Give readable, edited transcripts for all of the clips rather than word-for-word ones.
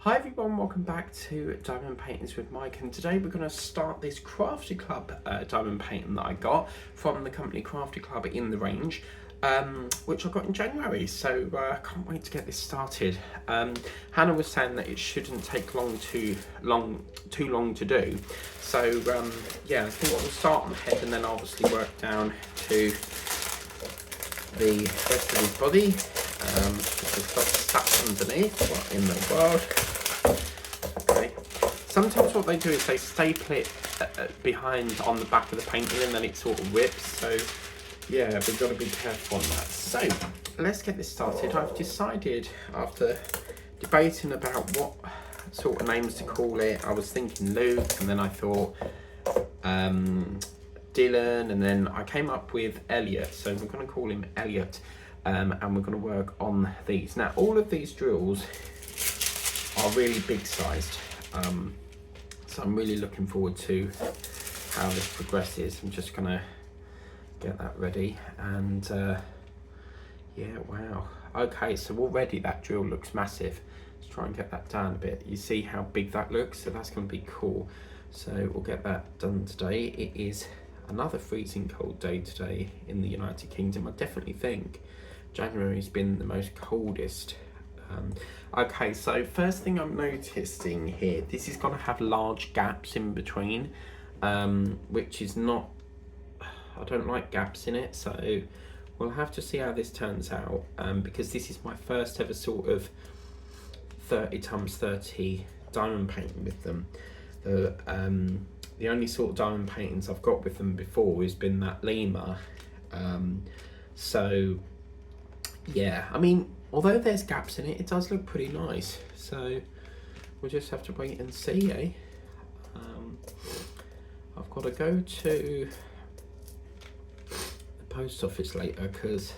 Hi everyone, welcome back to Diamond Paintings with Mike, and today we're going to start this Crafty Club diamond painting that I got from the company Crafty Club in the range, which I got in January, so I can't wait to get this started. Hannah was saying that it shouldn't take too long to do, so yeah, I think we'll start on the head and then obviously work down to the rest of his body. Just got stuff underneath. What in the world? Okay. Sometimes what they do is they staple it behind on the back of the painting and then it sort of rips. So yeah, we've got to be careful on that. So let's get this started. I've decided after debating about what sort of names to call it. I was thinking Luke, and then I thought Dylan, and then I came up with Elliot. So we're going to call him Elliot. And we're going to work on these. Now, all of these drills are really big sized, so I'm really looking forward to how this progresses. I'm just going to get that ready, and yeah, wow. Okay, so already that drill looks massive. Let's try and get that down a bit. You see how big that looks, so that's going to be cool. So we'll get that done today. It is another freezing cold day today in the United Kingdom. I definitely think January's been the most coldest. Okay, so first thing I'm noticing here, this is going to have large gaps in between, which is not, I don't like gaps in it, so we'll have to see how this turns out, because this is my first ever sort of 30x30 diamond painting with them. The only sort of diamond paintings I've got with them before has been that Lima, so yeah, I mean, although there's gaps in it, it does look pretty nice. So we'll just have to wait and see, eh? I've got to go to the post office later because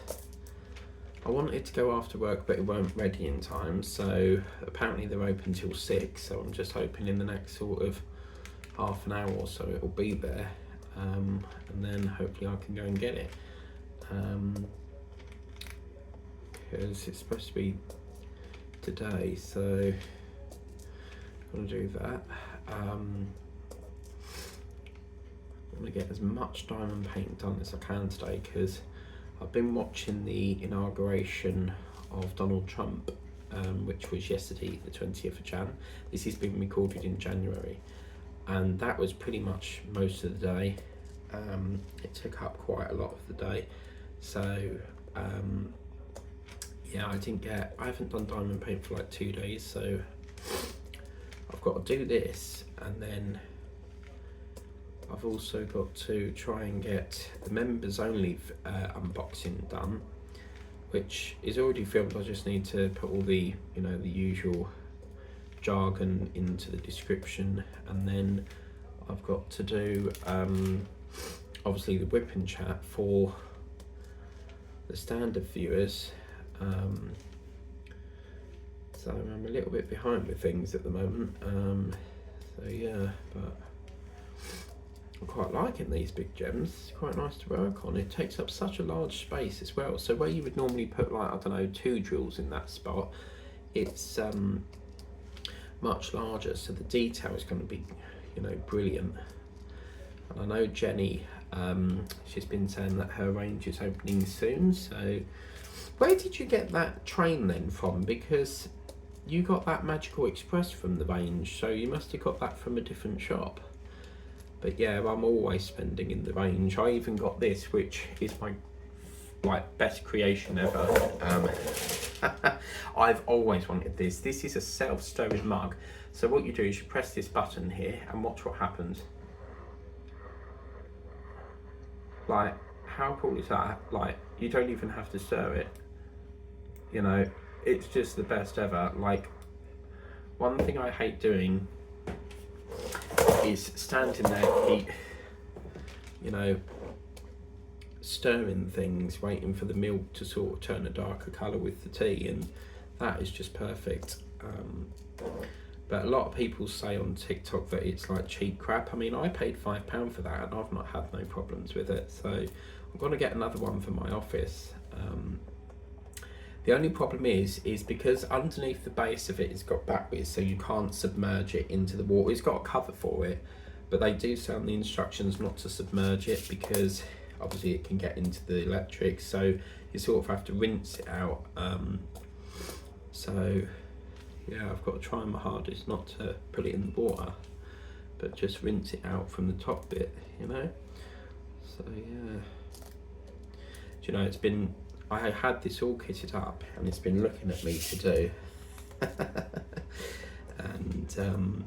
I wanted to go after work, but it weren't ready in time. So apparently they're open till 6. So I'm just hoping in the next sort of half an hour or so it'll be there, and then hopefully I can go and get it. Because it's supposed to be today, so I'm going to do that. I'm going to get as much diamond paint done as I can today, because I've been watching the inauguration of Donald Trump, which was yesterday, the 20th of Jan. This has been recorded in January, and that was pretty much most of the day. It took up quite a lot of the day, so yeah, I haven't done diamond paint for like 2 days, so I've got to do this, and then I've also got to try and get the members only unboxing done, which is already filmed. I just need to put all the, you know, the usual jargon into the description, and then I've got to do obviously the whipping chat for the standard viewers. So I'm a little bit behind with things at the moment, so yeah, but I'm quite liking these big gems. It's quite nice to work on. It takes up such a large space as well, so where you would normally put, like, I don't know, 2 drills in that spot, it's much larger, so the detail is going to be, you know, brilliant. And I know Jenny, she's been saying that her range is opening soon, so where did you get that train then from? Because you got that Magical Express from the range, so you must have got that from a different shop. But yeah, I'm always spending in the range. I even got this, which is my best creation ever. I've always wanted this. This is a self-stirring mug. So what you do is you press this button here and watch what happens. Like, how cool is that? Like, you don't even have to stir it. You know, it's just the best ever. Like, one thing I hate doing is standing there, you know, stirring things, waiting for the milk to sort of turn a darker colour with the tea, and that is just perfect. But a lot of people say on TikTok that it's like cheap crap. I mean, I paid £5 for that and I've not had no problems with it, so I'm going to get another one for my office. The only problem is because underneath the base of it it's got batteries, so you can't submerge it into the water. It's got a cover for it, but they do say on the instructions not to submerge it because obviously it can get into the electrics, so you sort of have to rinse it out. So yeah, I've got to try my hardest not to put it in the water, but just rinse it out from the top bit, you know. So yeah, do you know, I had this all kitted up and it's been looking at me to do. And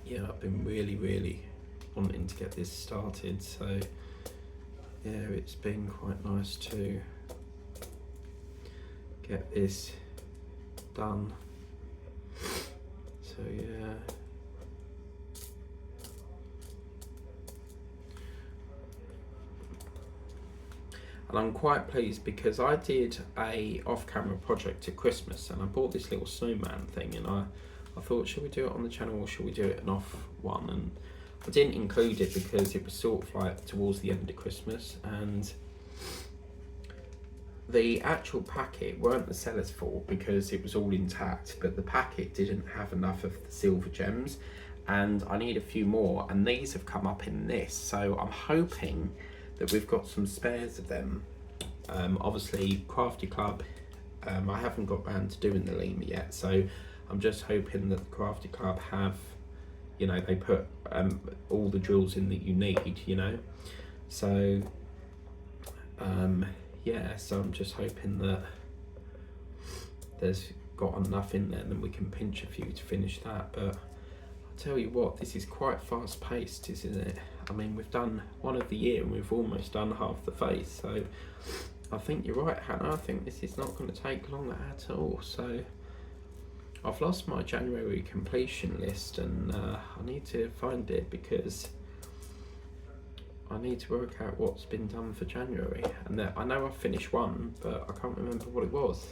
yeah, I've been really wanting to get this started, so yeah, it's been quite nice to get this done. So yeah. And I'm quite pleased because I did a off-camera project at Christmas and I bought this little snowman thing, and I thought, should we do it on the channel or should we do it an off one? And I didn't include it because it was sort of like towards the end of Christmas, and the actual packet weren't the seller's fault because it was all intact, but the packet didn't have enough of the silver gems and I need a few more, and these have come up in this, so I'm hoping that we've got some spares of them. Obviously Crafty Club, I haven't got round to doing the lemur yet, so I'm just hoping that the Crafty Club have, you know, they put all the drills in that you need, you know. So yeah, so I'm just hoping that there's got enough in there and then we can pinch a few to finish that. But I'll tell you what, this is quite fast paced, isn't it? I mean, we've done one of the year and we've almost done half the face, so I think you're right, Hannah. I think this is not going to take long at all. So I've lost my January completion list and I need to find it because I need to work out what's been done for January. And I know I've finished one, but I can't remember what it was.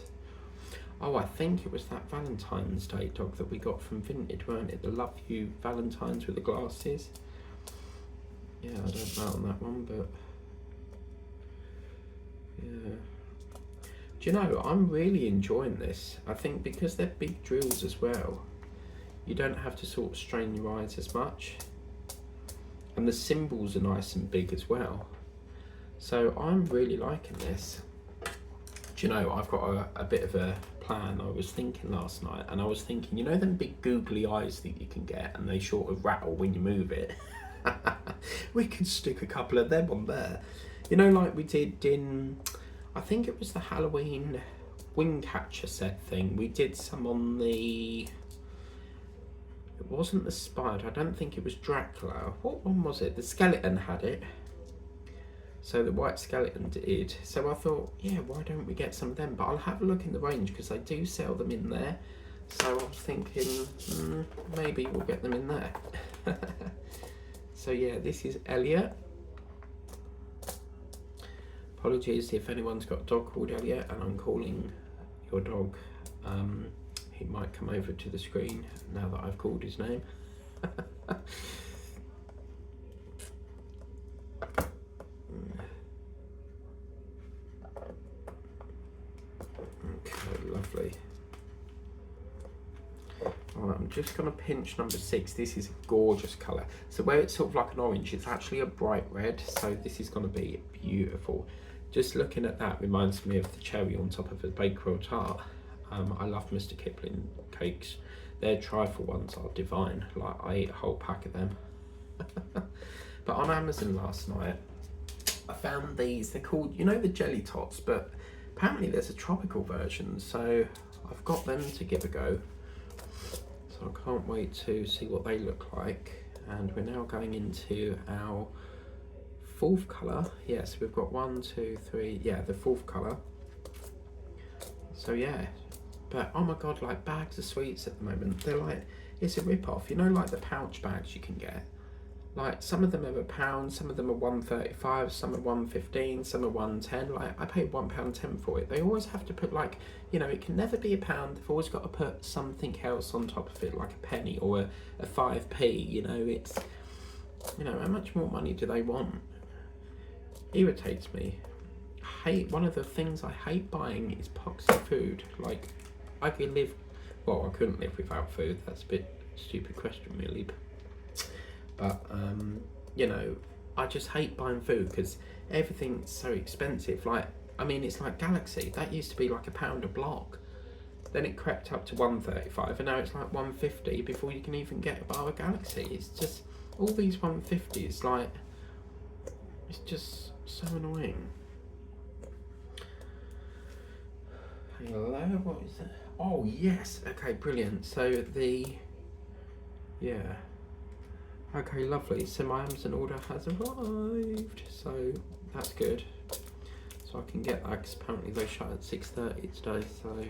Oh, I think it was that Valentine's Day dog that we got from Vinted, weren't it? The Love You Valentines with the glasses. Yeah, I don't know on that one, but yeah. Do you know, I'm really enjoying this. I think because they're big drills as well, you don't have to sort of strain your eyes as much. And the symbols are nice and big as well. So I'm really liking this. Do you know, I've got a bit of a plan. I was thinking last night, and I was thinking, you know them big googly eyes that you can get and they sort of rattle when you move it? We could stick a couple of them on there. You know, like we did in, I think it was the Halloween wing catcher set thing. We did some on the, it wasn't the spider, I don't think it was Dracula. What one was it? The skeleton had it. So the white skeleton did. So I thought, yeah, why don't we get some of them? But I'll have a look in the range because they do sell them in there. So I was thinking, maybe we'll get them in there. So yeah, this is Elliot. Apologies if anyone's got a dog called Elliot and I'm calling your dog. He might come over to the screen now that I've called his name. Okay, lovely. Alright, I'm just going to pinch number 6. This is a gorgeous colour. So where it's sort of like an orange, it's actually a bright red. So this is going to be beautiful. Just looking at that reminds me of the cherry on top of a Bakewell tart. I love Mr. Kipling cakes. Their trifle ones are divine. Like, I ate a whole pack of them. But on Amazon last night, I found these. They're called, you know, the jelly tots, but apparently there's a tropical version. So I've got them to give a go. So I can't wait to see what they look like. And we're now going into our 4th colour. Yes, we've got 1, 2, 3. Yeah, the 4th colour. So yeah, but oh my god, like bags of sweets at the moment, they're like, it's a rip-off. You know, like the pouch bags you can get. Like some of them are £1, some of them are £1.35, some are £1.15, some are £1.10. Like I paid £1.10 for it. They always have to put, like, you know, it can never be £1. They've always got to put something else on top of it, like a penny or a 5p. You know, it's, you know, how much more money do they want? Irritates me. hate, one of the things I hate buying is poxy food. Like, I could live, well, I couldn't live without food. That's a bit stupid question, really. But you know, I just hate buying food because everything's so expensive. Like, I mean, it's like Galaxy. That used to be like £1 a block. Then it crept up to $1.35, and now it's like $1.50 before you can even get a bar of Galaxy. It's just all these $1.50s. Like, it's just so annoying. Hello, what is that? Oh yes, okay, brilliant. So yeah. Okay, lovely. So my Amazon order has arrived. So that's good. So I can get that, because apparently they shut at 6:30 today. So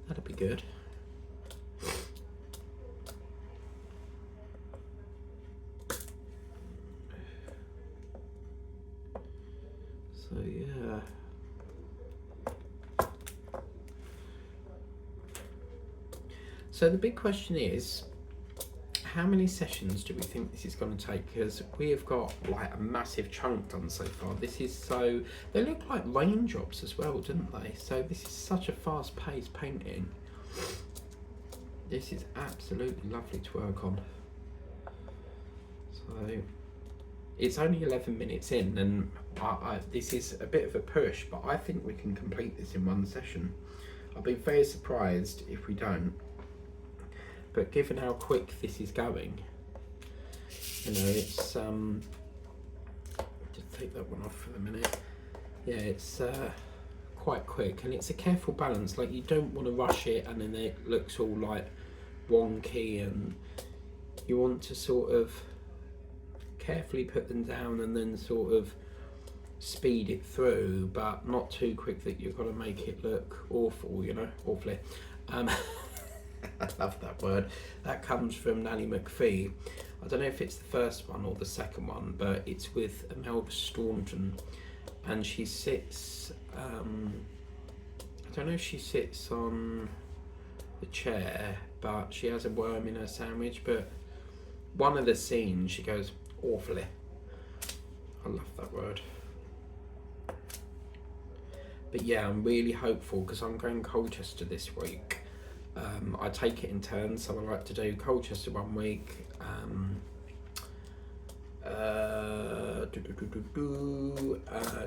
that'll be good. So yeah. So the big question is, how many sessions do we think this is going to take? Because we have got like a massive chunk done so far. This is so, they look like raindrops as well, didn't they? So this is such a fast paced painting. This is absolutely lovely to work on. So it's only 11 minutes in, and this is a bit of a push, but I think we can complete this in one session. I'll be very surprised if we don't. But given how quick this is going, you know, it's just take that one off for a minute. Yeah, it's quite quick, and it's a careful balance. Like, you don't want to rush it and then it looks all like wonky, and you want to sort of carefully put them down and then sort of speed it through, but not too quick that you've got to make it look awful, you know, awfully. I love that word. That comes from Nanny McPhee. I don't know if it's the first one or the second one, but it's with Imelda Staunton, and she sits, I don't know if she sits on the chair, but she has a worm in her sandwich. But one of the scenes, she goes, awfully. I love that word. But yeah, I'm really hopeful, because I'm going Colchester this week. I take it in turns, so I like to do Colchester one week,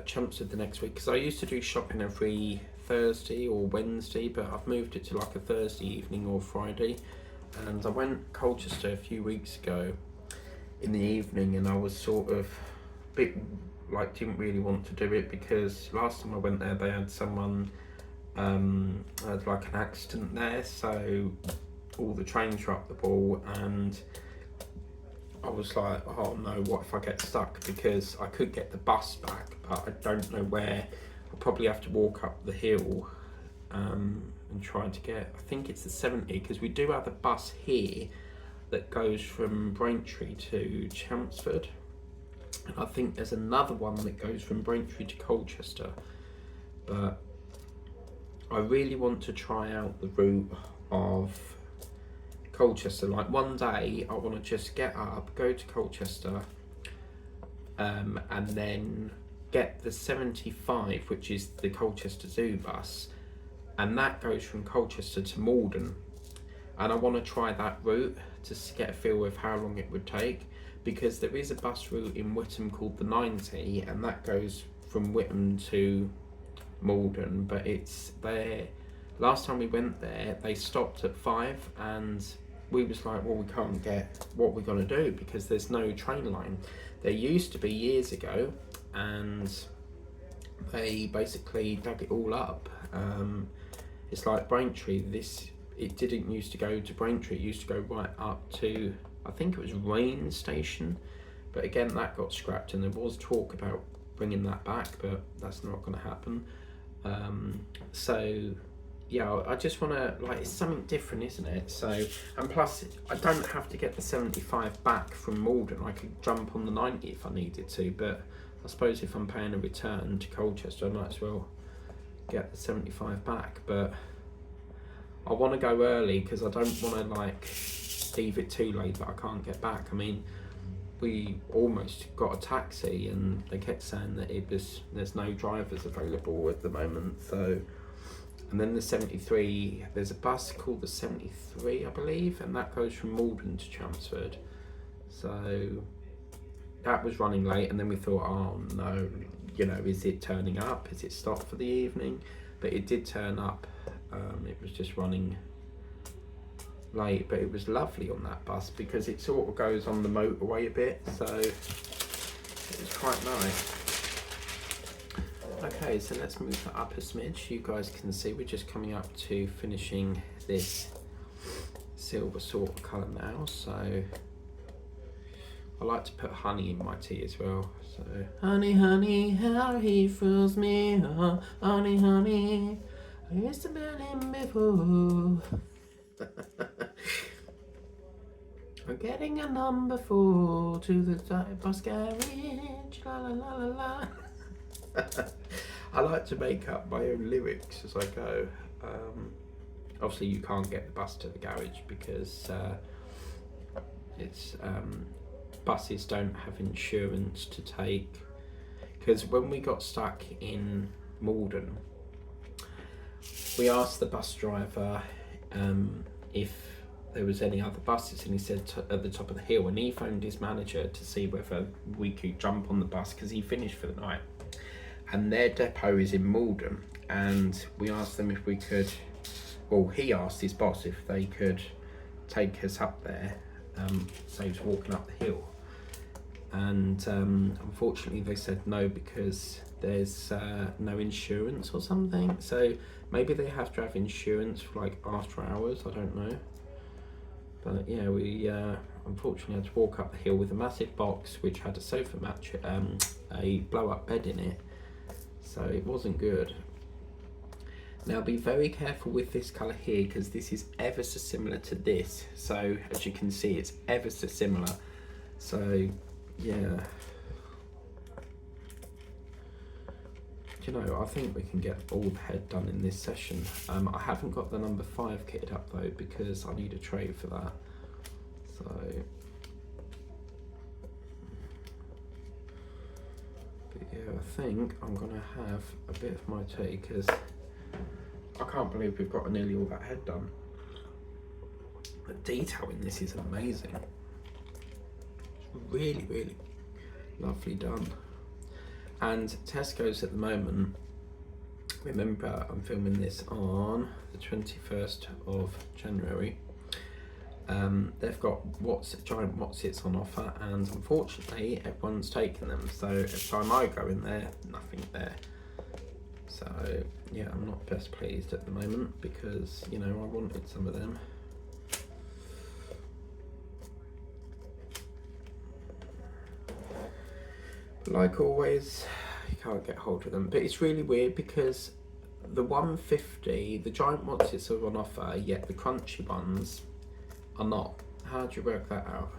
Chelmsford the next week, because I used to do shopping every Thursday or Wednesday, but I've moved it to like a Thursday evening or Friday. And I went Colchester a few weeks ago in the evening, and I was sort of a bit like, didn't really want to do it, because last time I went there they had someone had like an accident there, so all the trains were up the wall, and I was like, oh no, what if I get stuck? Because I could get the bus back, but I don't know where. I'll probably have to walk up the hill and try to get, I think it's the 70, because we do have a bus here that goes from Braintree to Chelmsford, and I think there's another one that goes from Braintree to Colchester. But I really want to try out the route of Colchester. Like, one day I want to just get up, go to Colchester, and then get the 75, which is the Colchester Zoo bus, and that goes from Colchester to Malden. And I want to try that route to get a feel of how long it would take, because there is a bus route in Whittam called the 90, and that goes from Whittam to Malden, but it's there. Last time we went there, they stopped at 5, and we was like, well, we can't get, what we're going to do, because there's no train line. There used to be years ago, and they basically dug it all up. It's like Braintree, it didn't used to go to Braintree, it used to go right up to, I think it was Rain Station, but again that got scrapped, and there was talk about bringing that back, but that's not going to happen. So yeah, I just want to, like, it's something different, isn't it? So, and plus I don't have to get the 75 back from Malden. I could jump on the 90 if I needed to, but I suppose if I'm paying a return to Colchester, I might as well get the 75 back. But I want to go early, because I don't want to like leave it too late that I can't get back. I mean, we almost got a taxi, and they kept saying that there's no drivers available at the moment. So, and then the 73, there's a bus called the 73, I believe, and that goes from Malden to Chelmsford. So that was running late, and then we thought, oh no, is it turning up? Is it stopped for the evening? But it did turn up. It was just running late, but it was lovely on that bus because it sort of goes on the motorway a bit, so it was quite nice. Okay, so let's move that up a smidge. You guys can see we're just coming up to finishing this silver sort of colour now, so I like to put honey in my tea as well. So, honey, honey, how he fools me, oh, honey, honey, I used to bet him before. I'm getting a number 4 to the bus garage, la la la la la. I like to make up my own lyrics as I go. Obviously you can't get the bus to the garage because it's buses don't have insurance to take, because when we got stuck in Malden, we asked the bus driver if there was any other buses, and he said at the top of the hill, and he phoned his manager to see whether we could jump on the bus because he finished for the night, and their depot is in Malden, and we asked them if we could, well, he asked his boss if they could take us up there, so he was walking up the hill, and unfortunately they said no because there's no insurance or something. So maybe they have to have insurance for like after hours, I don't know. But yeah, we unfortunately had to walk up the hill with a massive box which had a sofa match, a blow up bed in it, so it wasn't good. Now be very careful with this colour here because this is ever so similar to this, so as you can see it's ever so similar, so yeah. I think we can get all the head done in this session. I haven't got the number 5 kitted up though because I need a tray for that. So but yeah, I think I'm gonna have a bit of my tea because I can't believe we've got nearly all that head done. The detail in this is amazing. It's really, really lovely done. And Tesco's at the moment, remember I'm filming this on the 21st of January, they've got giant Wotsits on offer, and unfortunately everyone's taken them, so every time I go in there, nothing there. So yeah, I'm not best pleased at the moment because I wanted some of them. Like always, you can't get hold of them, but it's really weird because the 150, the giant Wotsits are on offer, yet the crunchy ones are not. How do you work that out?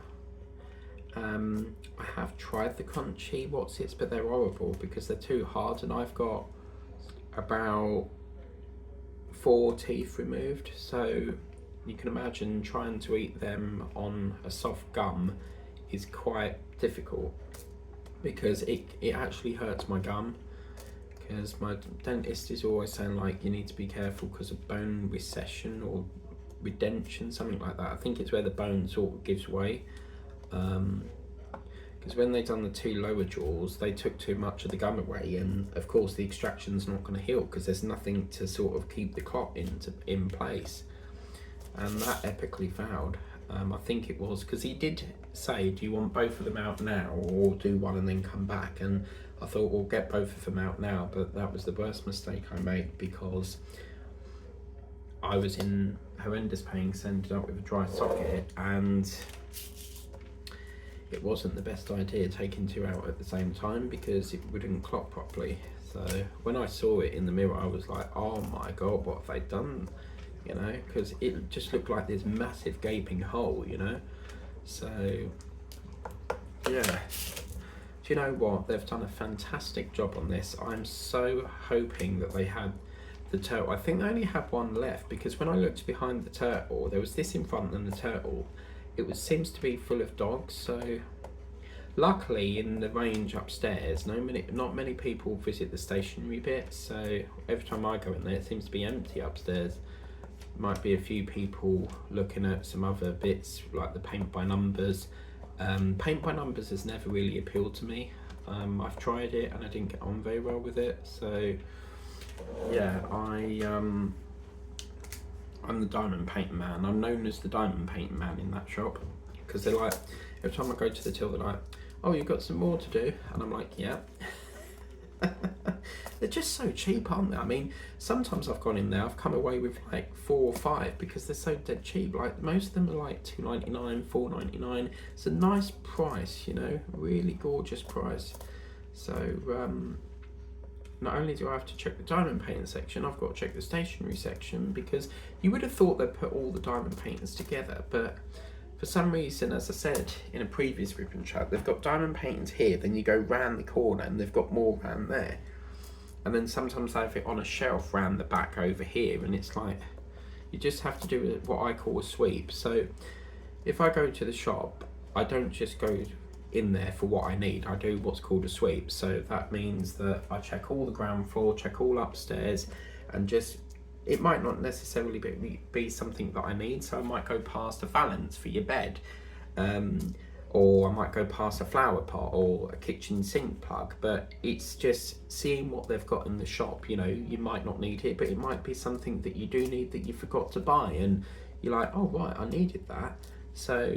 I have tried the crunchy Wotsits, but they're horrible because they're too hard, and I've got about 4 teeth removed, so you can imagine trying to eat them on a soft gum is quite difficult, because it actually hurts my gum, because my dentist is always saying like you need to be careful because of bone recession or redention, something like that. I think it's where the bone sort of gives way, because when they done the 2 lower jaws they took too much of the gum away, and of course the extraction's not going to heal because there's nothing to sort of keep the clot in place, and that epically failed. I think it was because he did say, do you want both of them out now or do one and then come back? And I thought, we'll get both of them out now, but that was the worst mistake I made because I was in horrendous pain, so I ended up with a dry socket, and it wasn't the best idea taking 2 out at the same time because it wouldn't clot properly. So when I saw it in the mirror I was like, oh my god, what have they done? Because it just looked like this massive gaping hole, so yeah. Do you know what, they've done a fantastic job on this. I'm so hoping that they had the turtle. I think they only have one left because when I looked behind the turtle there was this in front and the turtle, it seems to be full of dogs, so Luckily, in the range upstairs, not many people visit the stationery bit, so every time I go in there, it seems to be empty upstairs. Might be a few people looking at some other bits, like the paint by numbers. Paint by numbers has never really appealed to me. I've tried it and I didn't get on very well with it, so yeah, I'm the diamond painting man. I'm known as the diamond painting man in that shop, because they're like, every time I go to the till, they're like, oh, you've got some more to do, and I'm like, yeah. They're just so cheap, aren't they? I mean, sometimes I've gone in there, I've come away with like 4 or 5 because they're so dead cheap. Like most of them are like $2.99, $4.99. It's a nice price, you know, really gorgeous price. So not only do I have to check the diamond painting section, I've got to check the stationery section, because you would have thought they'd put all the diamond painters together, but for some reason, as I said in a previous ribbon chat, they've got diamond paintings here, then you go round the corner and they've got more round there. And then sometimes they have it on a shelf round the back over here, and it's like, you just have to do what I call a sweep. So if I go to the shop, I don't just go in there for what I need, I do what's called a sweep. So that means that I check all the ground floor, check all upstairs, and just, it might not necessarily be something that I need, so I might go past a valance for your bed, or I might go past a flower pot or a kitchen sink plug, but it's just seeing what they've got in the shop. You know, you might not need it, but it might be something that you do need that you forgot to buy, and you're like, oh right, I needed that. So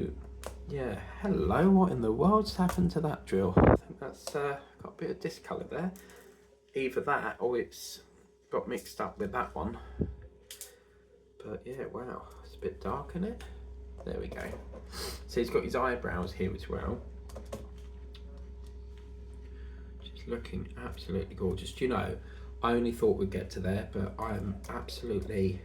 yeah, hello, what in the world's happened to that drill? I think that's got a bit of discolour there. Either that or it's got mixed up with that one. But yeah, wow, it's a bit dark, isn't it? There we go. So he's got his eyebrows here as well. Just looking absolutely gorgeous. Do you know, I only thought we'd get to there, but I am absolutely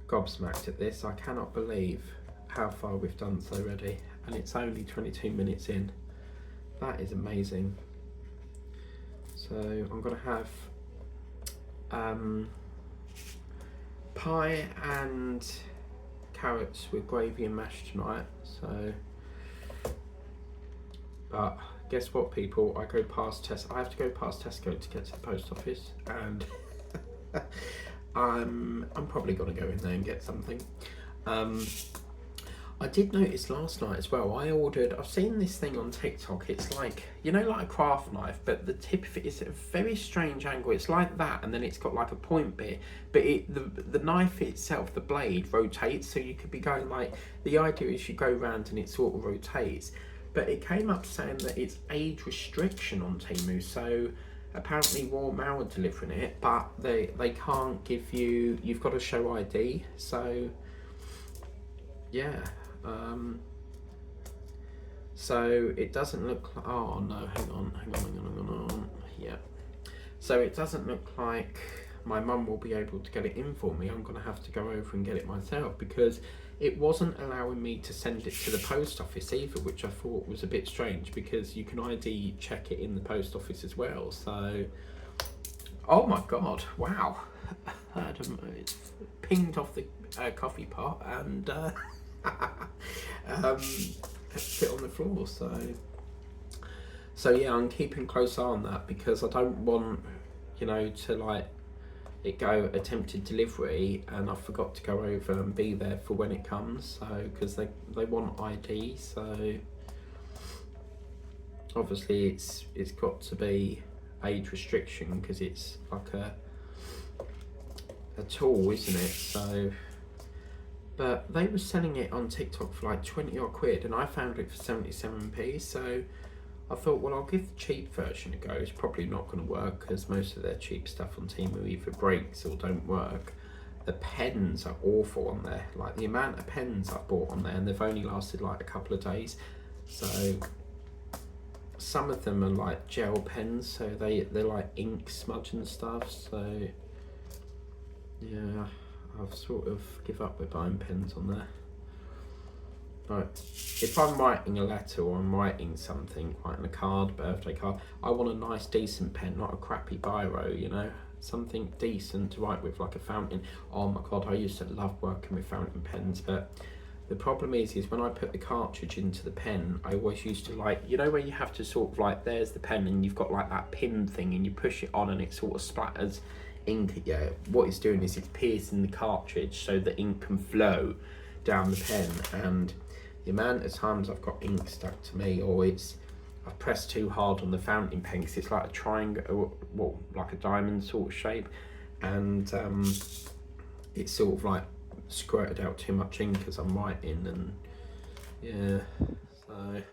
gobsmacked at this. I cannot believe how far we've done so already, and it's only 22 minutes in. That is amazing. So I'm gonna have pie and carrots with gravy and mash tonight. So, but guess what, people? I go past I have to go past Tesco to get to the post office, and I'm probably gonna go in there and get something. I did notice last night as well, I've seen this thing on TikTok, it's like, you know, like a craft knife, but the tip of it is a very strange angle. It's like that, and then it's got like a point bit, but the knife itself, the blade, rotates, so you could be going like, the idea is you go round and it sort of rotates. But it came up saying that it's age restriction on Temu, so apparently Royal Mail are delivering it, but they can't give you, you've got to show ID, so yeah. So it doesn't look like, oh no, hang on, yeah. So it doesn't look like my mum will be able to get it in for me. I'm gonna have to go over and get it myself, because it wasn't allowing me to send it to the post office either, which I thought was a bit strange, because you can ID check it in the post office as well. So, oh my god, wow. It's pinged off the coffee pot and fit on the floor. So yeah, I'm keeping close eye on that, because I don't want, you know, to like it go attempted delivery and I forgot to go over and be there for when it comes. So because they want ID, so obviously it's got to be age restriction, because it's like a tool, isn't it? So, but they were selling it on TikTok for like 20 odd quid, and I found it for 77p. So I thought, well, I'll give the cheap version a go. It's probably not going to work, because most of their cheap stuff on Temu either breaks or don't work. The pens are awful on there. Like the amount of pens I've bought on there, and they've only lasted like a couple of days. So some of them are like gel pens, so they're like ink smudge and stuff. So yeah, I've sort of give up with buying pens on there. But if I'm writing a letter or I'm writing something, writing a card, birthday card, I want a nice decent pen, not a crappy biro, you know, something decent to write with, like a fountain. Oh my god, I used to love working with fountain pens, but The problem is when I put the cartridge into the pen, I always used to like, you know, where you have to sort of like, there's the pen and you've got like that pin thing and you push it on and it sort of splatters ink. Yeah, what it's doing is it's piercing the cartridge so the ink can flow down the pen, and the amount of times I've got ink stuck to me, or I've pressed too hard on the fountain pen because it's like a triangle, well, like a diamond sort of shape, and it's sort of like squirted out too much ink as I'm writing, and yeah, so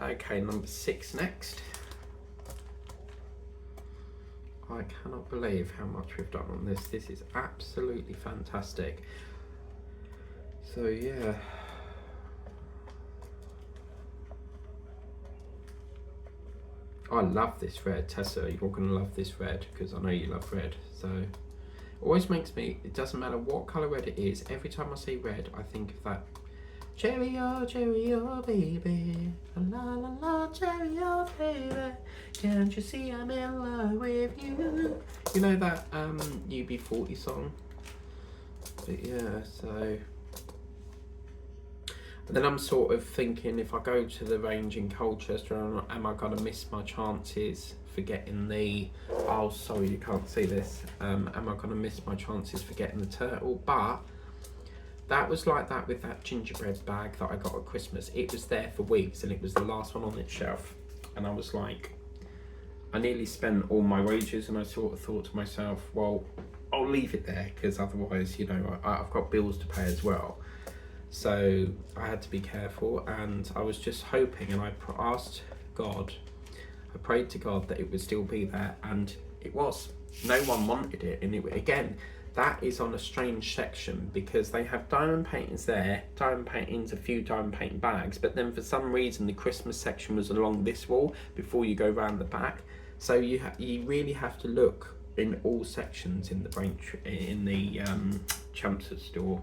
okay, number 6 next. I cannot believe how much we've done on this. This is absolutely fantastic. So yeah, I love this red. Tessa, you're gonna love this red because I know you love red. So always makes me, it doesn't matter what colour red it is, every time I see red I think of that cheerio, cheerio baby, la la la, cheerio baby, can't you see I'm in love with you? You know that UB40 song? But yeah, so and then I'm sort of thinking, if I go to the range in Colchester, am I going to miss my chances for getting the, oh sorry you can't see this, am I going to miss my chances for getting the turtle? But that was like that with that gingerbread bag that I got at Christmas. It was there for weeks and it was the last one on its shelf, and I was like, I nearly spent all my wages, and I sort of thought to myself, well, I'll leave it there because otherwise, you know, I've got bills to pay as well. So I had to be careful, and I was just hoping, and I asked God, I prayed to God that it would still be there, and it was. No one wanted it, and again, that is on a strange section because they have diamond paintings there, diamond paintings, a few diamond painting bags, but then for some reason the Christmas section was along this wall before you go round the back. So you really have to look in all sections in the Chelmsford store.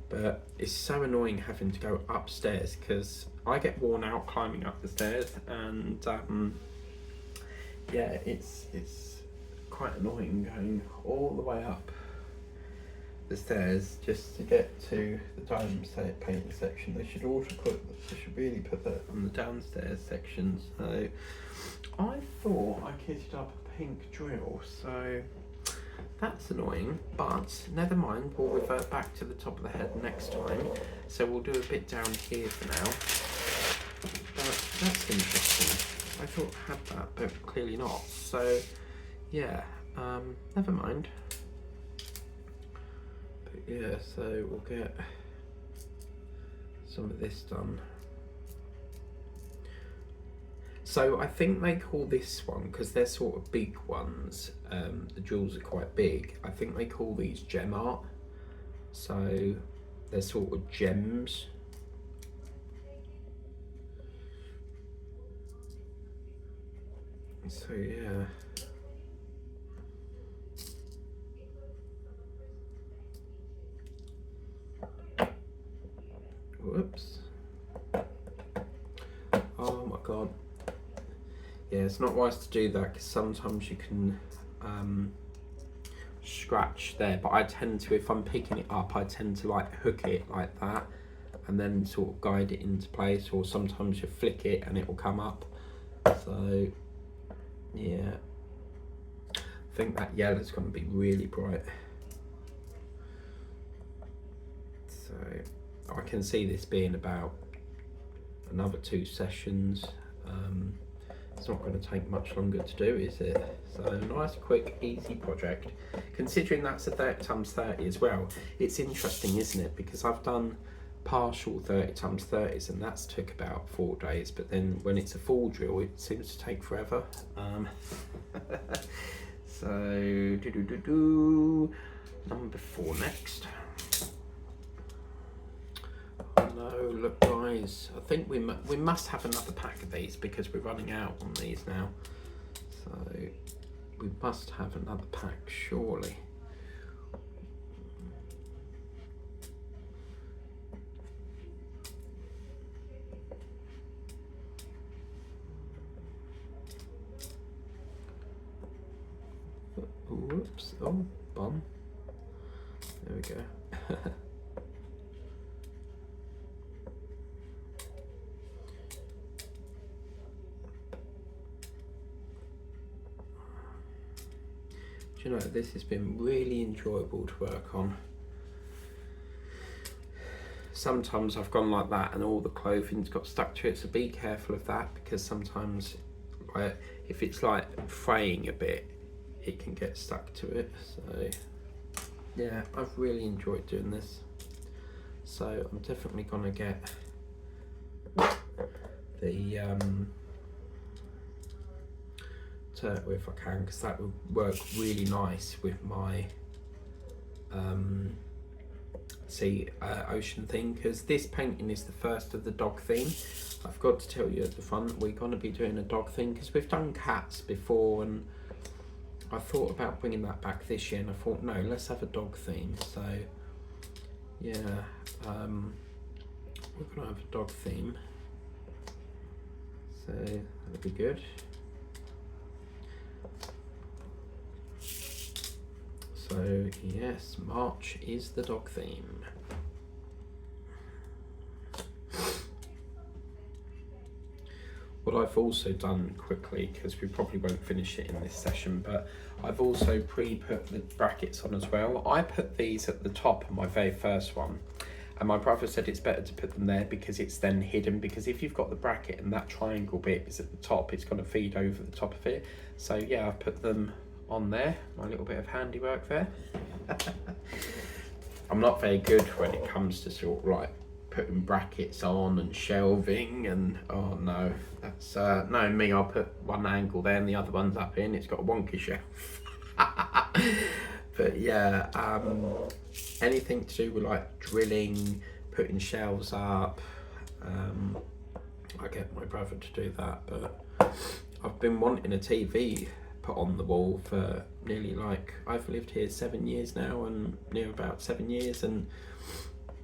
But it's so annoying having to go upstairs because I get worn out climbing up the stairs, and yeah, it's quite annoying going all the way up the stairs just to get to the diamond painting section. They should really put that on the downstairs section. So I thought I kitted up a pink drill, so that's annoying, but never mind, we'll revert back to the top of the head next time. So we'll do a bit down here for now. But that's interesting. I thought I had that, but clearly not. So yeah, never mind. But yeah, so we'll get some of this done. So I think they call this one, because they're sort of big ones, the drills are quite big, I think they call these gem art. So they're sort of gems. So yeah. Whoops. Oh my god. Yeah, it's not wise to do that because sometimes you can scratch there, but I tend to, if I'm picking it up, I tend to like hook it like that and then sort of guide it into place, or sometimes you flick it and it will come up. So yeah, I think that yellow's going to be really bright. So I can see this being about another 2 sessions. It's not going to take much longer to do, is it? So nice, quick, easy project. Considering that's a 30x30 as well, it's interesting, isn't it? Because I've done partial 30x30s and that's took about 4 days, but then when it's a full drill, it seems to take forever. So number 4 next. No, look guys, I think we must have another pack of these because we're running out on these now. So we must have another pack, surely. Whoops, oh, bum. There we go. Do you know, this has been really enjoyable to work on. Sometimes I've gone like that and all the clothing's got stuck to it, so be careful of that, because sometimes like, if it's like fraying a bit, it can get stuck to it. So yeah, I've really enjoyed doing this. So I'm definitely gonna get the turtle if I can, because that would work really nice with my ocean theme, because this painting is the first of the dog theme. I've got to tell you at the front, we're going to be doing a dog theme because we've done cats before, and I thought about bringing that back this year, and I thought no, let's have a dog theme. So yeah, we're going to have a dog theme, so that'll be good. So yes, March is the dog theme. What I've also done quickly, because we probably won't finish it in this session, but I've also pre-put the brackets on as well. I put these at the top of my very first one, and my brother said it's better to put them there because it's then hidden, because if you've got the bracket and that triangle bit is at the top, it's going to feed over the top of it. So yeah, I've put them on there, my little bit of handiwork there. I'm not very good when it comes to sort of like putting brackets on and shelving, and oh no, that's no me. I'll put one angle there and the other one's up in, it's got a wonky shelf. But yeah, anything to do with like drilling, putting shelves up, I get my brother to do that. But I've been wanting a TV put on the wall for nearly, like, I've lived here 7 years now, and near about 7 years, and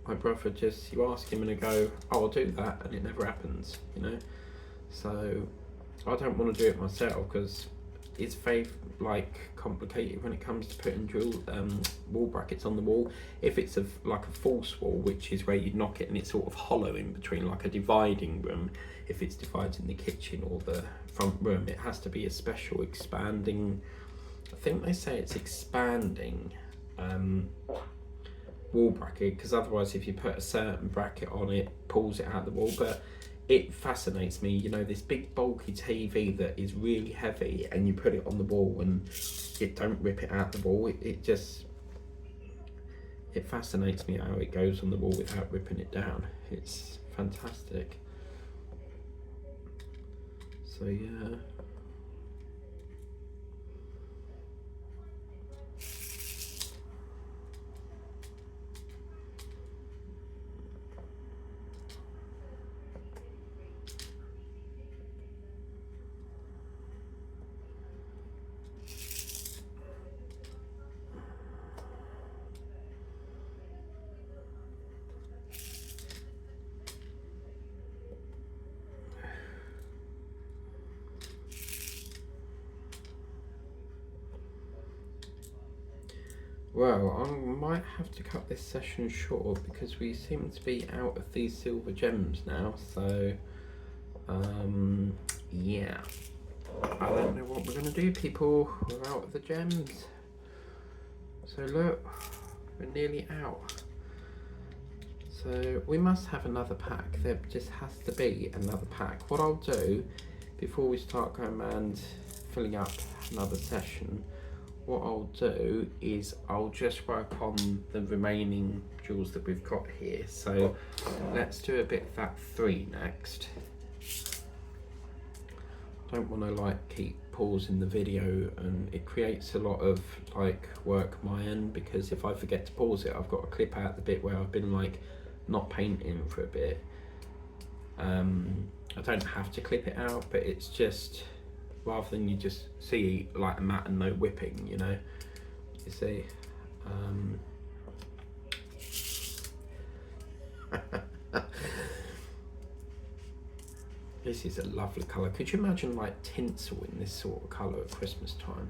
my brother just, you ask him and he go, oh, I'll do that, and it never happens, you know. So I don't want to do it myself because it's very like complicated when it comes to putting wall brackets on the wall. If it's like a false wall, which is where you knock it and it's sort of hollow in between, like a dividing room, if it's dividing the kitchen or the front room, it has to be a special expanding, I think they say it's expanding wall bracket, because otherwise if you put a certain bracket on, it pulls it out of the wall. But it fascinates me, you know, this big bulky TV that is really heavy and you put it on the wall and it don't rip it out the wall. It just, it fascinates me how it goes on the wall without ripping it down. It's fantastic. So yeah. Well, I might have to cut this session short because we seem to be out of these silver gems now, so yeah, I don't know what we're going to do, people. We're out of the gems. So look, we're nearly out. So we must have another pack. There just has to be another pack. What I'll do before we start going around filling up another session, what I'll do is I'll just work on the remaining jewels that we've got here. So let's do a bit of that 3 next. I don't want to like keep pausing the video, and it creates a lot of like work my end, because if I forget to pause it, I've got to clip out the bit where I've been like not painting for a bit. I don't have to clip it out, but it's just, rather than you just see like a mat and no whipping, you know, you see. This is a lovely colour. Could you imagine like tinsel in this sort of colour at Christmas time?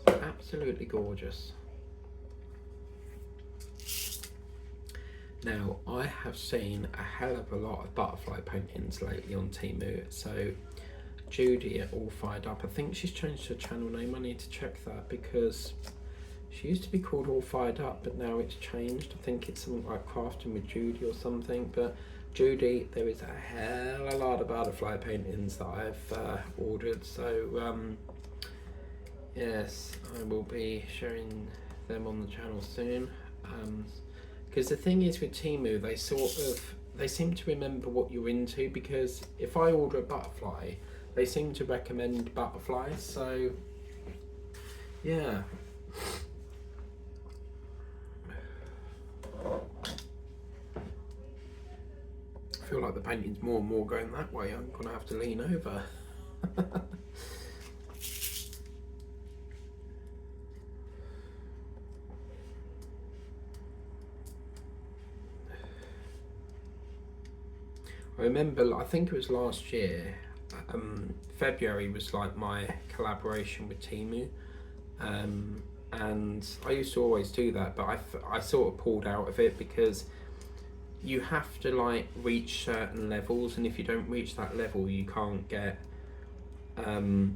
It's absolutely gorgeous. Now, I have seen a hell of a lot of butterfly paintings lately on Temu. So Judy at All Fired Up, I think she's changed her channel name. I need to check that because she used to be called All Fired Up, but now it's changed. I think it's something like Crafting with Judy or something. But Judy, there is a hell of a lot of butterfly paintings that I've ordered. So yes, I will be sharing them on the channel soon. Because the thing is with Temu, they seem to remember what you're into, because if I order a butterfly, they seem to recommend butterflies. So yeah. I feel like the painting's more and more going that way. I'm gonna have to lean over. I remember, I think it was last year, February was like my collaboration with Temu, and I used to always do that, but I sort of pulled out of it because you have to like reach certain levels, and if you don't reach that level, you can't get the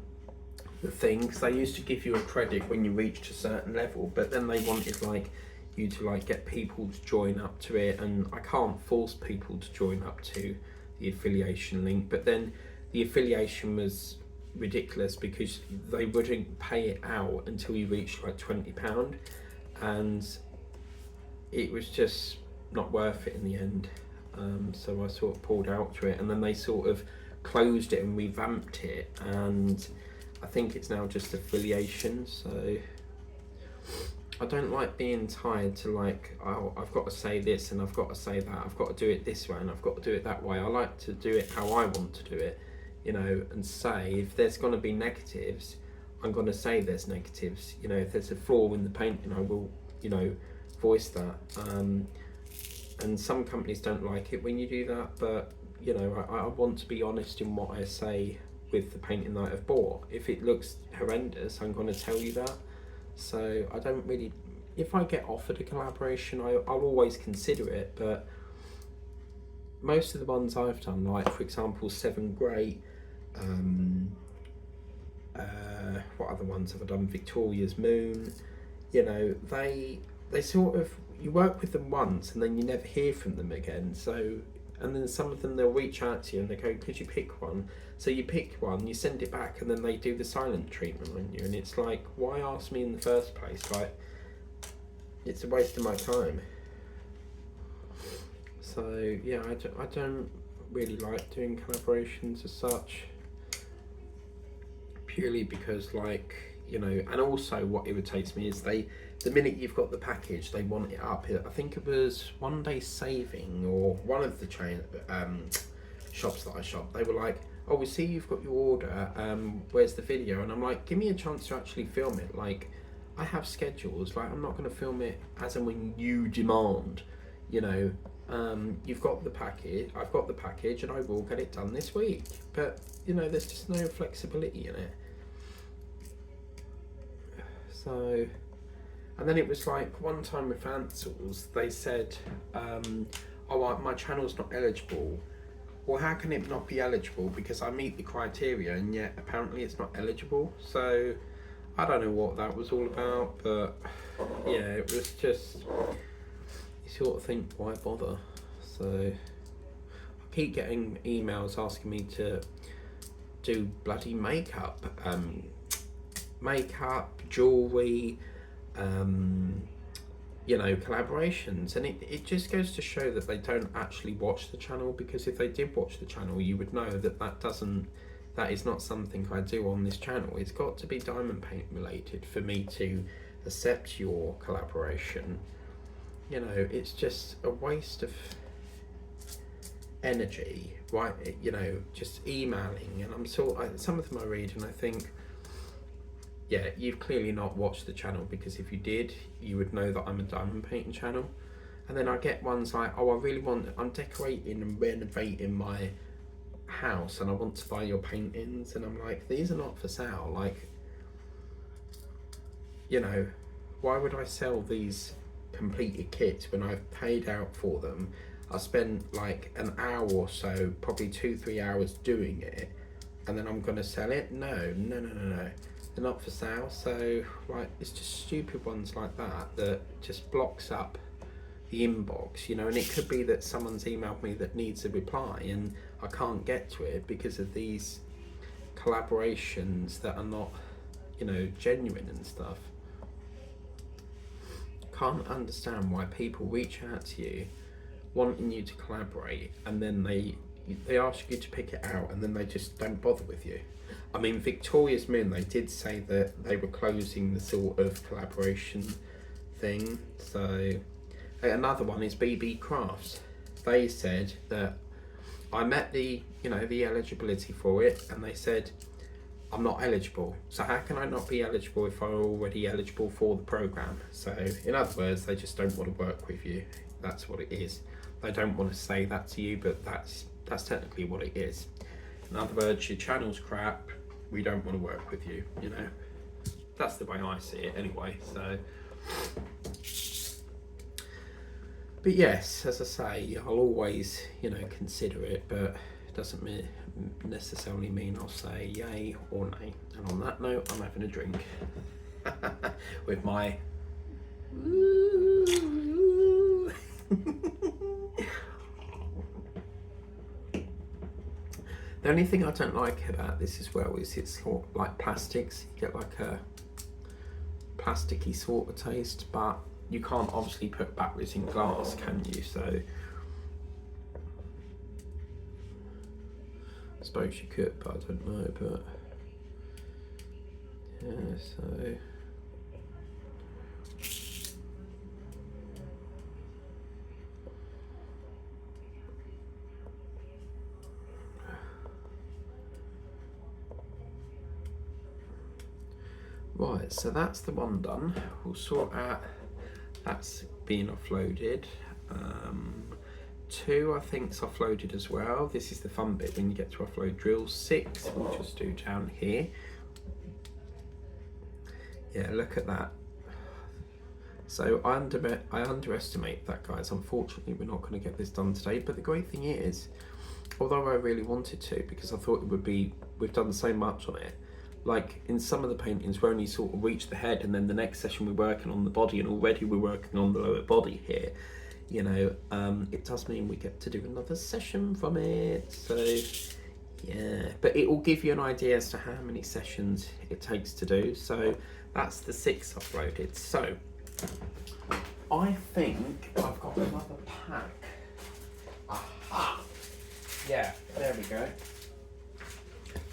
things. They used to give you a credit when you reached a certain level, but then they wanted like you to like get people to join up to it, and I can't force people to join up to the affiliation link. But then the affiliation was ridiculous because they wouldn't pay it out until you reached like £20, and it was just not worth it in the end. So I sort of pulled out to it, and then they sort of closed it and revamped it, and I think it's now just affiliation. So I don't like being tied to like, oh, I've got to say this and I've got to say that, I've got to do it this way and I've got to do it that way. I like to do it how I want to do it, you know, and say if there's going to be negatives, I'm going to say there's negatives. You know, if there's a flaw in the painting, I will, you know, voice that. And some companies don't like it when you do that, but you know, I want to be honest in what I say with the painting that I've bought. If it looks horrendous, I'm going to tell you that. So I don't really, if I get offered a collaboration, I'll always consider it, but most of the ones I've done, like for example 7 Great, what other ones have I done, Victoria's Moon, you know, they sort of, you work with them once and then you never hear from them again. So, and then some of them, they'll reach out to you and they go, could you pick one? So you pick one, you send it back, and then they do the silent treatment on you, and it's like, why ask me in the first place? Like, it's a waste of my time. So yeah, I don't really like doing collaborations as such, purely because, like, you know, and also what irritates me is the minute you've got the package, they want it up. I think it was One Day Saving or one of the chain shops that I shop, they were like, oh, we see you've got your order, where's the video? And I'm like, give me a chance to actually film it. Like, I have schedules, like I'm not going to film it as and when you demand, you know. You've got the package, I've got the package, and I will get it done this week. But, you know, there's just no flexibility in it. So, and then it was like one time with Ansels, they said, oh, my channel's not eligible. Well, how can it not be eligible? Because I meet the criteria, and yet apparently it's not eligible. So I don't know what that was all about, but yeah, it was just, you sort of think, why bother? So I keep getting emails asking me to do bloody makeup, jewelry, you know, collaborations, and it just goes to show that they don't actually watch the channel, because if they did watch the channel, you would know that that is not something I do on this channel. It's got to be diamond paint related for me to accept your collaboration. You know, it's just a waste of energy, right? You know, just emailing, and some of them I read and I think, yeah, you've clearly not watched the channel, because if you did, you would know that I'm a diamond painting channel. And then I get ones like, oh, I'm decorating and renovating my house and I want to buy your paintings, and I'm like, these are not for sale. Like, you know, why would I sell these completed kits when I've paid out for them. I spent like an hour or so, probably 2-3 hours doing it, and then I'm gonna sell it. No, they're not for sale. So like, it's just stupid ones like that just blocks up the inbox, you know. And it could be that someone's emailed me that needs a reply and I can't get to it because of these collaborations that are not, you know, genuine and stuff. Can't understand why people reach out to you wanting you to collaborate, and then they ask you to pick it out, and then they just don't bother with you. I mean, Victoria's Moon, they did say that they were closing the sort of collaboration thing. So another one is BB Crafts. They said that I met the, you know, the eligibility for it, and they said I'm not eligible. So how can I not be eligible if I'm already eligible for the program? So in other words, they just don't want to work with you. That's what it is. They don't want to say that to you, but that's technically what it is. In other words, your channel's crap, we don't want to work with you, you know. That's the way I see it anyway. So, but yes, as I say, I'll always, you know, consider it, but it doesn't necessarily mean I'll say yay or nay. And on that note, I'm having a drink with my The only thing I don't like about this as well is it's sort of like plastics. You get like a plasticky sort of taste, but you can't obviously put batteries in glass, can you? So I suppose you could, but I don't know. But yeah, so right, so that's the one done. We'll sort out, that's being offloaded. 2 I think's offloaded as well. This is the fun bit when you get to offload drills. 6 we'll just do down here. Yeah, look at that. So I underestimate that, guys. Unfortunately, we're not going to get this done today, but the great thing is, although I really wanted to, because I thought it would be, we've done so much on it, like in some of the paintings we only sort of reach the head, and then the next session we're working on the body, and already we're working on the lower body here, you know. It does mean we get to do another session from it. So yeah, but it will give you an idea as to how many sessions it takes to do. So that's the 6 uploaded. So I think I've got another pack. Aha! Yeah, there we go.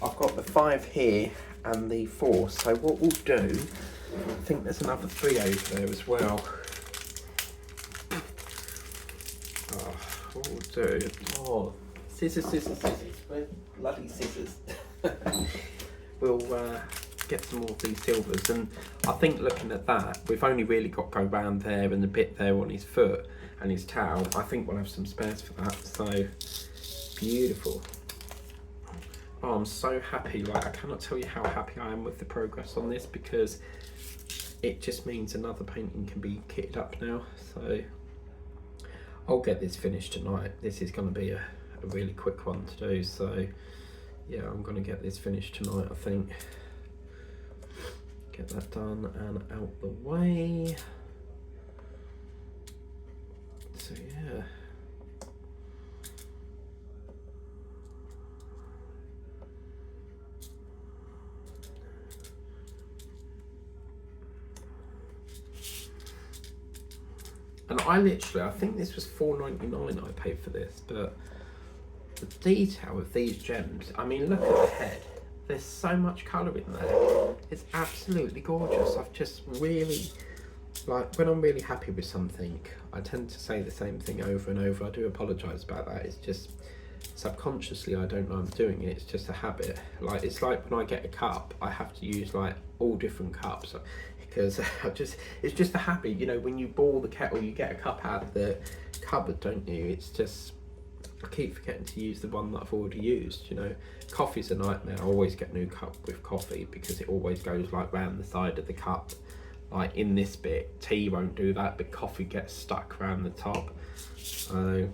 I've got the 5 here and the 4. So what we'll do, I think there's another 3 over there as well. What we'll do, scissors, where's bloody scissors? We'll get some more of these silvers, and I think looking at that, we've only really got to go round there and the bit there on his foot and his towel. I think we'll have some spares for that. So beautiful. Oh, I'm so happy. Like, I cannot tell you how happy I am with the progress on this, because it just means another painting can be kitted up now. So I'll get this finished tonight. This is going to be a really quick one to do. So yeah, I'm going to get this finished tonight, I think. Get that done and out the way. So yeah. And I think this was $4.99 I paid for this, but the detail of these gems, I mean, look at the head. There's so much colour in there. It's absolutely gorgeous. I've just really, like, when I'm really happy with something, I tend to say the same thing over and over. I do apologise about that. It's just, subconsciously, I don't know I'm doing it. It's just a habit. Like, it's like when I get a cup, I have to use, like, all different cups. Because it's just a habit, you know. When you boil the kettle, you get a cup out of the cupboard, don't you? It's just, I keep forgetting to use the one that I've already used, you know. Coffee's a nightmare. I always get a new cup with coffee because it always goes like round the side of the cup, like in this bit. Tea won't do that, but coffee gets stuck around the top. So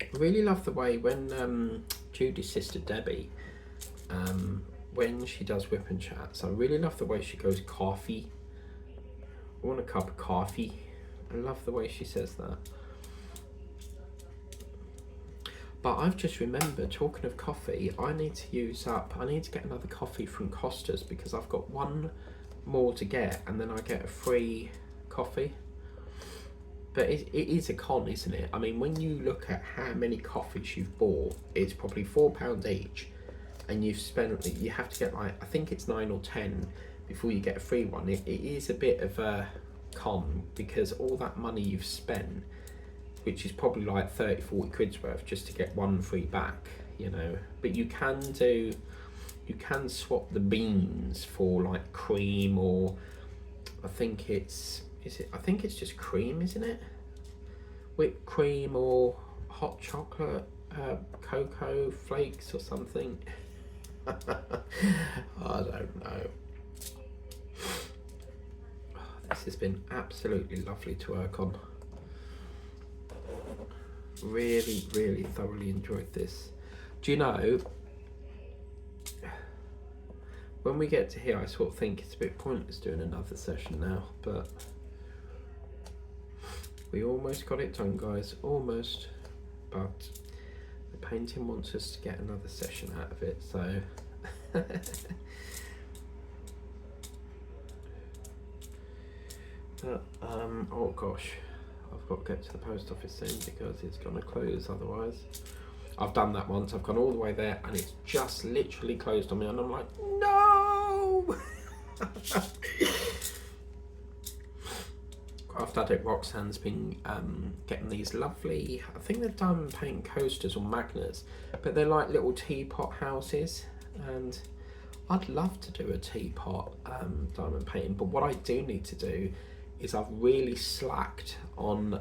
I really love the way when Judy's sister Debbie, when she does whip and chats, I really love the way she goes coffee. I want a cup of coffee. I love the way she says that. But I've just remembered, talking of coffee, I need to get another coffee from Costa's, because I've got one more to get and then I get a free coffee. But it is a con, isn't it? I mean, when you look at how many coffees you've bought, it's probably £4 each, and you have to get, like, I think it's 9 or 10 before you get a free one. It is a bit of a con, because all that money you've spent, which is probably like 30-40 quid's worth, just to get one free back, you know. But you can swap the beans for like cream, or I think it's just cream, isn't it? Whipped cream or hot chocolate, cocoa flakes or something. I don't know. This has been absolutely lovely to work on. Really, really thoroughly enjoyed this. Do you know, when we get to here, I sort of think it's a bit pointless doing another session now, but we almost got it done, guys, almost. But the painting wants us to get another session out of it, so oh gosh, I've got to get to the post office soon because it's going to close otherwise. I've done that once. I've gone all the way there and it's just literally closed on me, and I'm like, no. Craft Addict Roxanne's been getting these lovely, I think they're diamond paint coasters or magnets, but they're like little teapot houses, and I'd love to do a teapot diamond painting, but what I do need to do is I've really slacked on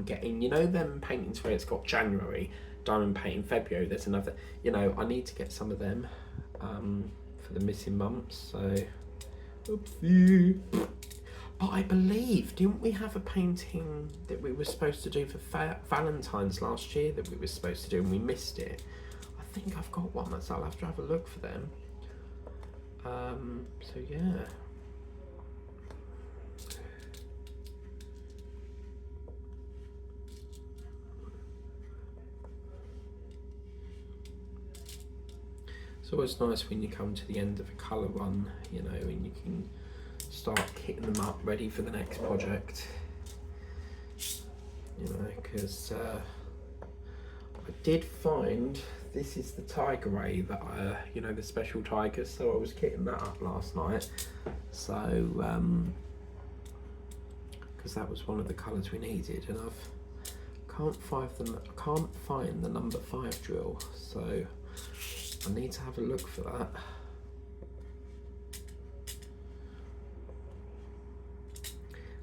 getting, you know, them paintings where it's got January, diamond painting February, there's another, you know, I need to get some of them for the missing months, so oopsie. But I believe, didn't we have a painting that we were supposed to do for Valentine's last year that we were supposed to do and we missed it? I think I've got one, so I'll have to have a look for them. So yeah. It's always nice when you come to the end of a colour run, you know, and you can start hitting them up ready for the next project, you know, because I did find this is the tiger ray that you know, the special tigers, so I was kitting that up last night, so because that was one of the colours we needed, and I can't find the number 5 drill, so I need to have a look for that.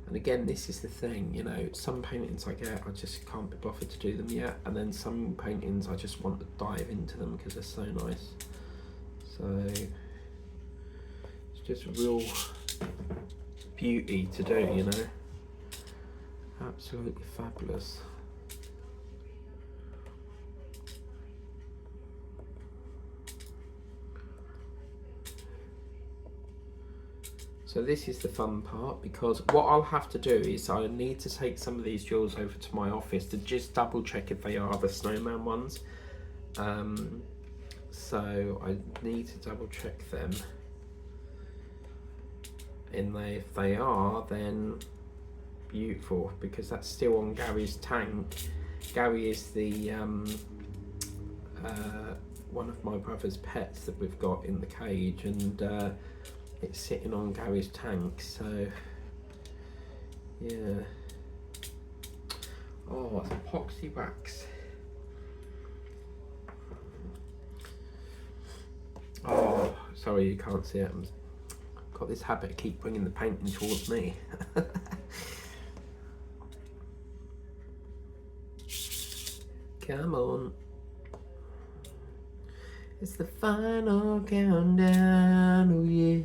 And again, this is the thing, you know, some paintings I get, I just can't be bothered to do them yet, and then some paintings I just want to dive into them because they're so nice. So it's just real beauty to do, you know. Absolutely fabulous. So this is the fun part, because what I'll have to do is I need to take some of these jewels over to my office to just double check if they are the snowman ones. So I need to double check them. And if they are, then beautiful, because that's still on Gary's tank. Gary is the one of my brother's pets that we've got in the cage, and it's sitting on Gary's tank, so yeah. Oh, it's epoxy wax. Oh, sorry you can't see it. I've got this habit of keep bringing the painting towards me. Come on. It's the final countdown, oh yeah.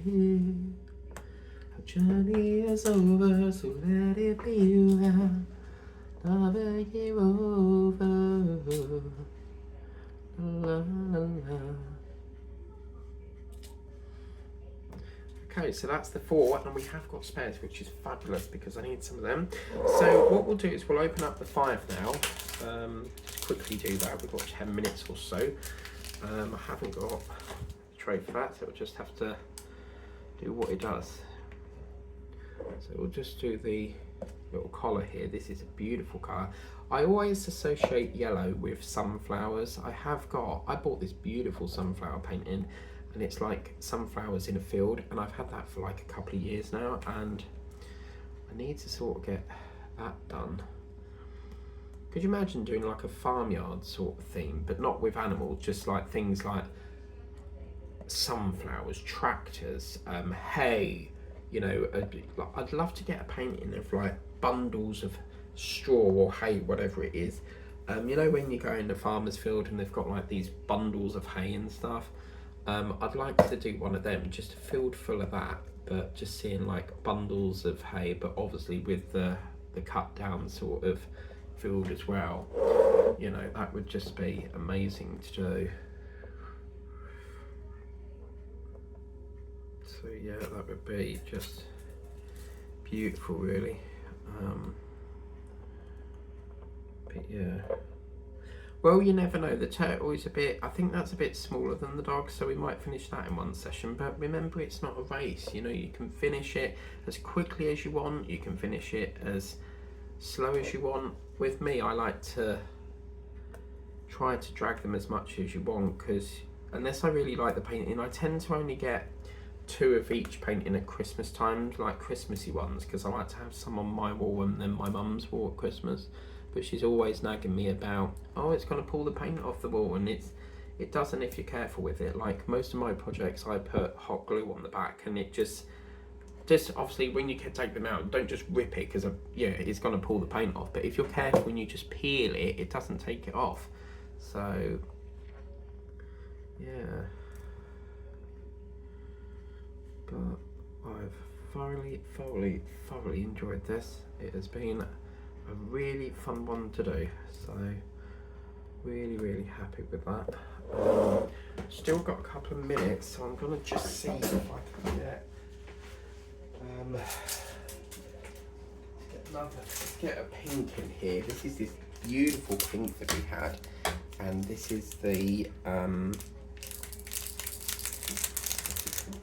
Our journey is over, so let it be well. Another year over. La, la, la. Okay, so that's the 4, and we have got spares, which is fabulous because I need some of them. So what we'll do is we'll open up the 5 now. Just quickly do that. We've got 10 minutes or so. I haven't got a tray for that, so we'll just have to do what it does. So we'll just do the little collar here. This is a beautiful colour. I always associate yellow with sunflowers. I bought this beautiful sunflower painting, and it's like sunflowers in a field, and I've had that for like a couple of years now, and I need to sort of get that done. Could you imagine doing like a farmyard sort of theme, but not with animals, just like things like sunflowers, tractors, hay, you know. I'd love to get a painting of like bundles of straw or hay, whatever it is. You know, when you go in the farmer's field and they've got like these bundles of hay and stuff. I'd like to do one of them, just a field full of that, but just seeing like bundles of hay, but obviously with the cut down sort of field as well. You know, that would just be amazing to do. So yeah, that would be just beautiful, really. But yeah, well, you never know. The turtle is I think that's a bit smaller than the dog, so we might finish that in one session. But remember, it's not a race. You know, you can finish it as quickly as you want, you can finish it as slow as you want. With me, I like to try to drag them as much as you want, because unless I really like the painting, I tend to only get 2 of each painting at Christmas time, like Christmassy ones, because I like to have some on my wall and then my mum's wall at Christmas. But she's always nagging me about, oh, it's going to pull the paint off the wall, and it doesn't if you're careful with it. Like most of my projects, I put hot glue on the back, and it just obviously when you can take them out, don't just rip it, because yeah, it's going to pull the paint off. But if you're careful and you just peel it, it doesn't take it off. So yeah, but I've thoroughly enjoyed this. It has been a really fun one to do, so really happy with that. Still got a couple of minutes, so I'm gonna just see if I can get a pink in here. This is this beautiful pink that we had, and this is the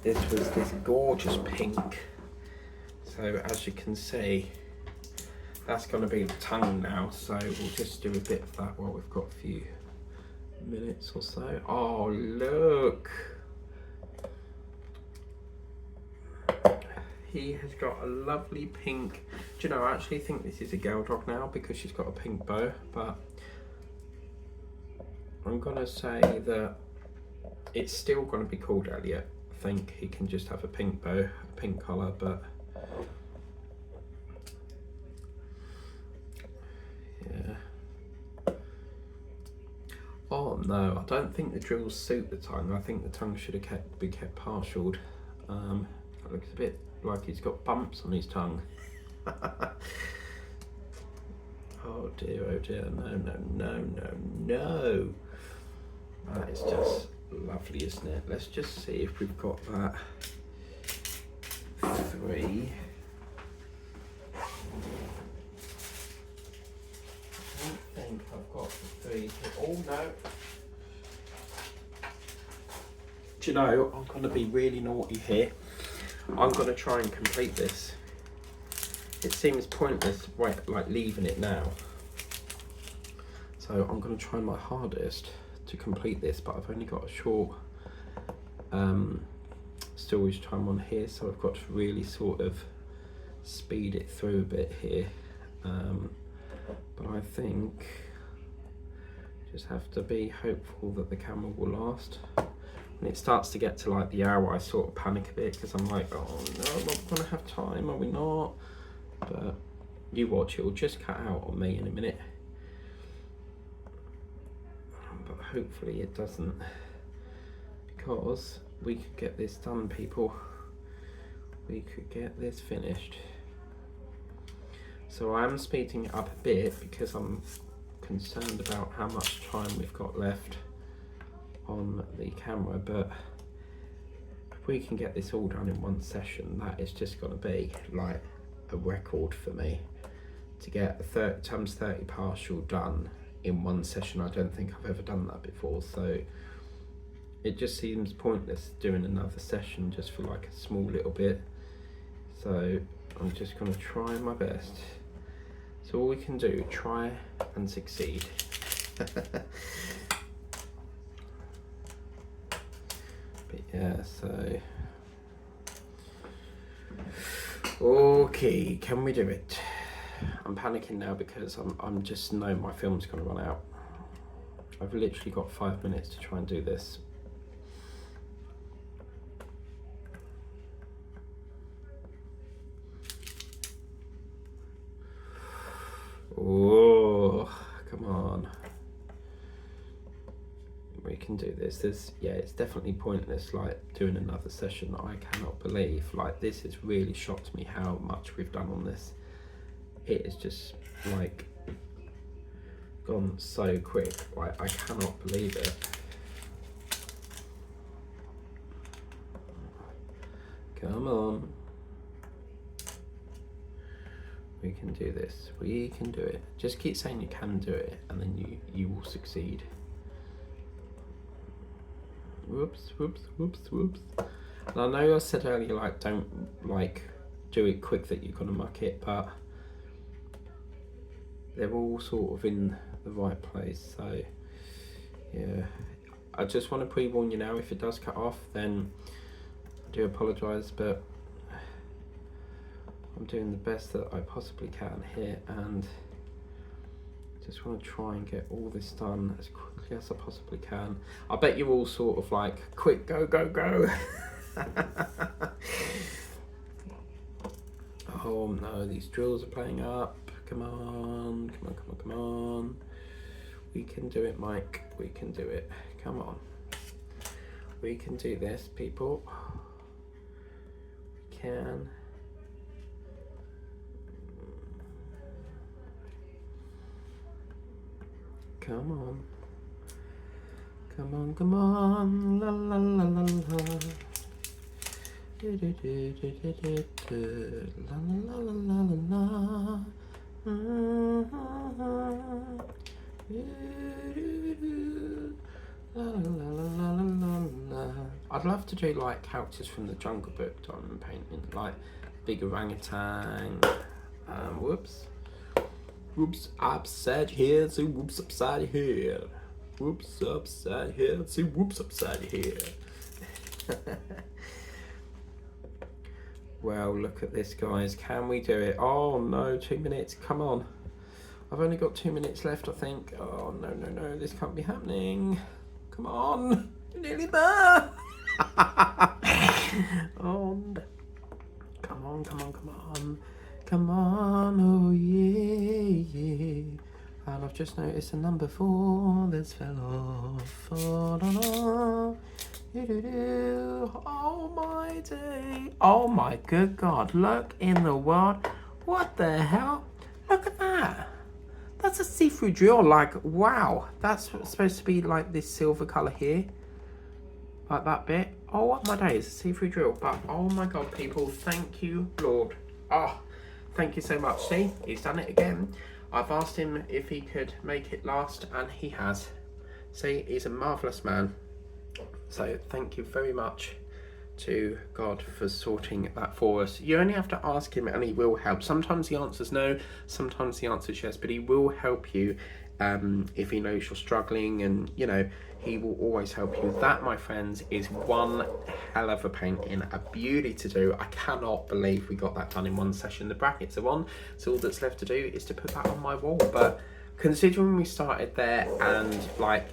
this was this gorgeous pink. So as you can see, that's going to be the tongue now, so we'll just do a bit of that while we've got a few minutes or so. Oh, look! He has got a lovely pink. Do you know, I actually think this is a girl dog now because she's got a pink bow, but I'm going to say that it's still going to be called Elliot. I think he can just have a pink bow, a pink collar, but yeah. Oh no, I don't think the drills suit the tongue. I think the tongue should have be kept partialed. That looks a bit like he's got bumps on his tongue. Oh dear, no. That is just lovely, isn't it? Let's just see if we've got that 3. I think I've got the 3 here. Oh no. Do you know, I'm going to be really naughty here. I'm going to try and complete this. It seems pointless like leaving it now. So I'm going to try my hardest to complete this, but I've only got a short storage time on here, so I've got to really sort of speed it through a bit here. But I think just have to be hopeful that the camera will last. When it starts to get to like the hour, I sort of panic a bit because I'm like, oh no, I'm not gonna have time, are we not? But you watch, it'll just cut out on me in a minute. But hopefully it doesn't. because we could get this done, people. We could get this finished. So I'm speeding it up a bit because I'm concerned about how much time we've got left on the camera, but if we can get this all done in one session, that is just going to be like a record for me. To get a 30 times 30 partial done in one session, I don't think I've ever done that before, so it just seems pointless doing another session just for like a small little bit. So I'm just going to try my best. So all we can do, try and succeed. But yeah, so okay, can we do it? I'm panicking now because I'm just know my film's going to run out. I've literally got 5 minutes to try and do this. Oh, come on. We can do this. Yeah, it's definitely pointless like doing another session. I cannot believe, like, this has really shocked me how much we've done on this. It is just like gone so quick. Like, I cannot believe it. Come on. We can do this. We can do it. Just keep saying you can do it, and then you will succeed. Whoops, whoops, whoops, whoops. And I know I said earlier, like, don't like do it quick that you're gonna muck it, but they're all sort of in the right place. So yeah, I just want to pre-warn you now, if it does cut off, then I do apologise, but I'm doing the best that I possibly can here, and just want to try and get all this done as quickly as I possibly can. I bet you're all sort of like, quick, go, go, go. Oh no, these drills are playing up. Come on, come on, come on, come on. We can do it, Mike. We can do it. Come on. We can do this, people. We can. Come on. Come on, come on. La la la la la. Do do do do do do do. La la la la la la. La la la la la la. I'd love to do like characters from the Jungle Book diamond painting, like big orangutan. Whoops. Whoops, upside here, so whoops upside here. Whoops upside here, so whoops upside here. Well, look at this, guys. Can we do it? Oh no, 2 minutes. Come on. I've only got 2 minutes left, I think. Oh no, no, no. This can't be happening. Come on. You're nearly there. Oh, come on, come on, come on. Come on, oh yeah, yeah. And I've just noticed a number 4 that's fell off. Oh, no, no. Oh my day. Oh my good God. Look in the world. What the hell? Look at that. That's a see-through drill. Like, wow. That's supposed to be like this silver colour here. Like that bit. Oh, what my day. It's a see-through drill. But oh my God, people. Thank you, Lord. Oh, thank you so much. See, he's done it again. I've asked him if he could make it last, and he has. See, he's a marvellous man. So thank you very much to God for sorting that for us. You only have to ask him and he will help. Sometimes the answer's no, sometimes the answer's yes, but he will help you if he knows you're struggling, and you know, he will always help you. That, my friends, is one hell of a painting, a beauty to do. I cannot believe we got that done in one session. The brackets are on, so all that's left to do is to put that on my wall. But considering we started there, and like,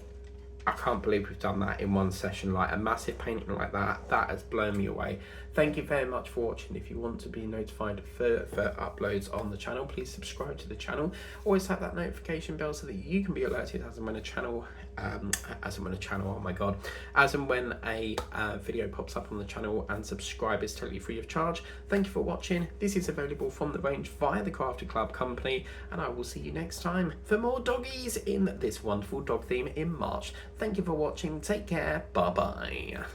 I can't believe we've done that in one session. Like a massive painting like that, that has blown me away. Thank you very much for watching. If you want to be notified for uploads on the channel, please subscribe to the channel. Always hit that notification bell so that you can be alerted as and when a channel as and when a channel, oh my god, as and when a video pops up on the channel, and subscribe is totally free of charge. Thank you for watching. This is available from the range via the Crafted Club company, and I will see you next time for more doggies in this wonderful dog theme in March. Thank you for watching. Take care. Bye bye.